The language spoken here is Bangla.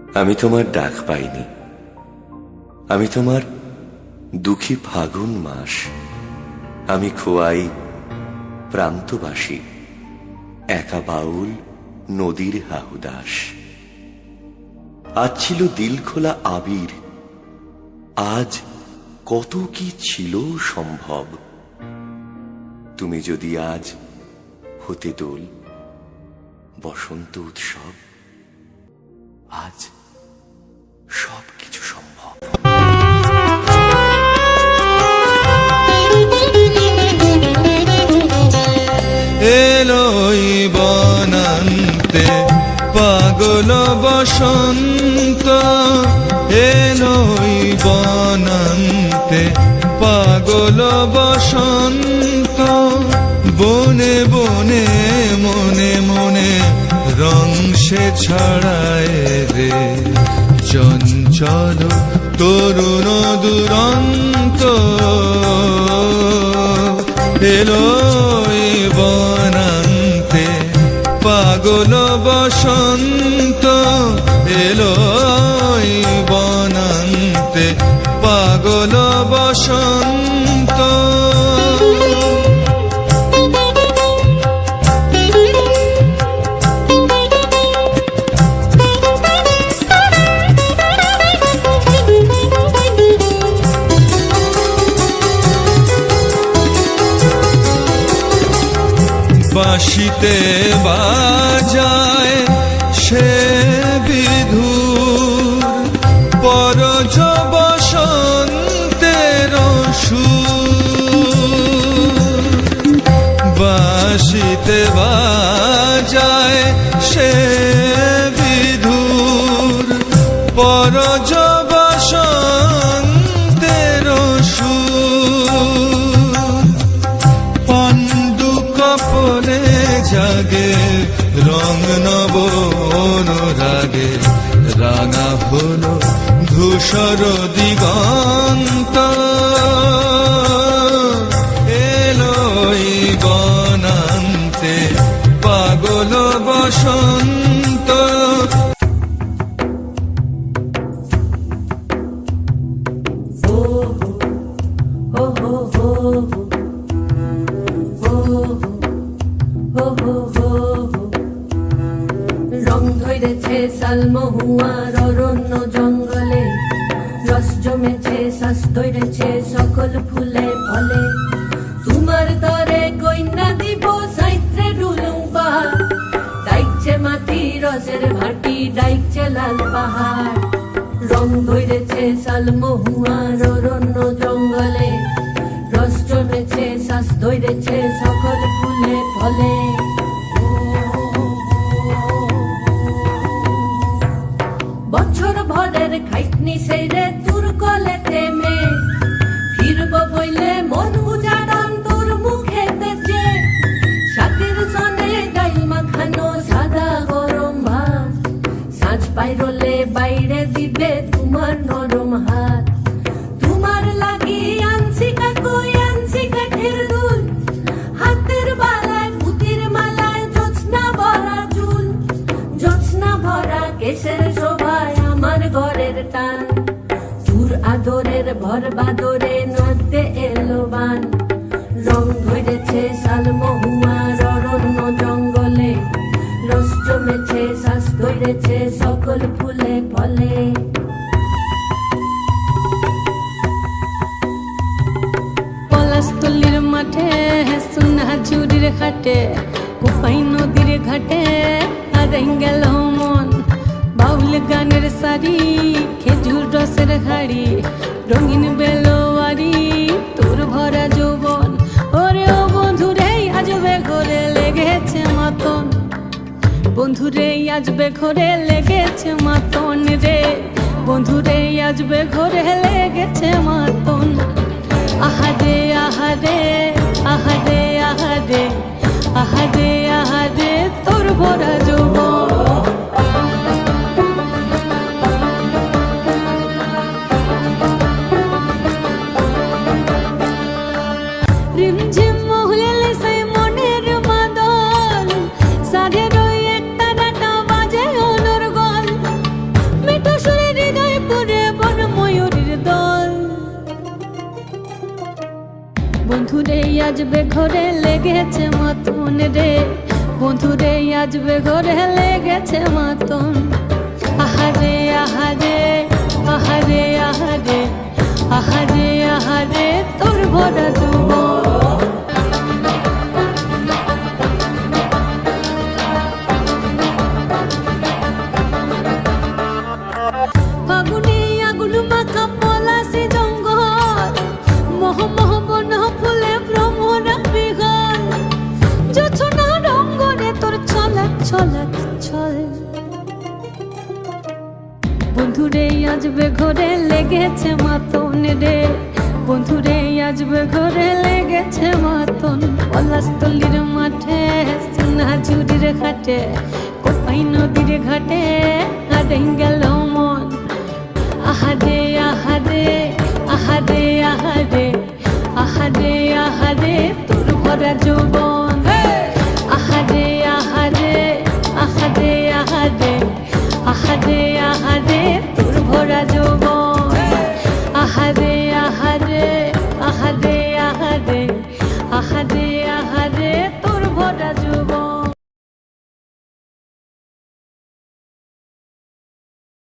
আমি তোমার ডাক পাইনি, আমি তোমার দুঃখী ফাগুন মাস। আমি খোয়াই প্রান্তবাসী, একা বাউল নদীর হাহুদাস। আজ ছিল দিল খোলা আবির, আজ কত কি ছিল সম্ভব। তুমি যদি আজ হতে দোল, বসন্ত উৎসব, আজ সব কিছু সম্ভব। এলোই বনান্তে পাগল বসন্ত, এলোই বনান্তে পাগল বসন্ত। বনে বনে মনে মনে রং সে ছড়ায় রে, চঞ্চল তরুণ দুরন্ত। এলোই বনান্তে পাগল বসন্ত, এলোই বনান্তে পাগল বসন্ত। বাঁশিতে বাজায় সে বিধুর, পরজ বসন্তের সুর। বাঁশিতে বাজায় সে বিধুর, পরজ বসন্তের সুর। পাণ্ডু কপলে জাগে রং নব অনুরাগে, রাঙা হলো ধূসর দিগন্ত। এলোই বনান্তে পাগল বসন্ত। রং ধরেছে শালমহুয়ার অরণ্য জঙ্গলে, রস জমেছে শ্বাস ধরেছে সকল ফুলে ফলে। তোমার তরে কন্যা দিব সাইত্রে ডুলুম পাহাড়, ডাইকছে মাটি রসের ভাটি, ডাইকছে লাল পাহাড়। রং ধরেছে শালমহুয়ার অরণ্য জঙ্গলে, রস জমেছে শ্বাস ধরেছে সকল ফুলে ফলে। বছর ভরের খাইটনি সেইরে তোর কলে থেমে, ফিরব বইলে মন উজাড়ন তোর মুখেতে যে। শাকের সনে ডাইল মাখানো সাদা গরম ভাত, সাঁঝ পাইরলে বাইরে দিবে তোমার নরম হাত। তোমার লাগি আনছি কাকুই আনছি কাঠের দুল, হাতের বালায় পুতির মালায় জোছনা ভরা চুল। জোছনা ভরা কেশের শোভায় আমার ঘরের টান, তোর আদরের ভর বাদরে নদে এলো বান। রং ধরেছে শালমহুয়ার অরণ্য জঙ্গলে, রস জমেছে শ্বাস ধরেছে সকল ফুলে ফলে। পলাশতলির মাঠে সোনা চুরির খাটে, কুপাই নদীর ঘাটে হারাই গেল মন। বাউল গানের শাড়ি, খেজুর রসের হাড়ি, রঙিন বেলোয়ারি, তোর ভরা যৌবন। ওরে ও বন্ধুরে আজবে ঘরে লেগেছে মাতন, বন্ধুরে আজবে ঘরে লেগেছে মাতন রে, বন্ধুরে আজবে ঘরে লেগেছে মাতন। আহারে আহারে আহারে আহারে আহারে আহারে তোর ভরা যৌবন। রিমঝিম মহুলেলে সেই মনের মাদল, সাধের ওই একটা ডাটা বাজে অনর্গল। মিঠ আজবে ঘরে লেগেছে মতন রে, বন্ধুরে আজবে ঘরে লেগেছে মতন। আহারে আহারে আহারে আহারে আহারে আহারে তোর ভরা যৌবন। ফাগুনে আগুন মাখা পলাশি জঙ্গল, মহ মহ বন ফুলে ভ্রমরা বিগল, জোছনা রঙ্গনে তোর ছলাক ছলাক ছল। বন্ধুরে আজবে ঘরে লেগেছে মাতন রে, বন্ধুরে আজবে ঘরে লেগেছে মাতন। পলাশতলির মাঠে সোনা ঝুড়ির ঘাটে, কোপাই নদীর ঘাটে হারিয়ে গেল মন। আহারে আহারে আহারে আহারে আহারে আহারে তোর ভরা যৌবন। আহারে আহারে আহারে আহারে আহারে আহারে তোর ভরা যৌবন।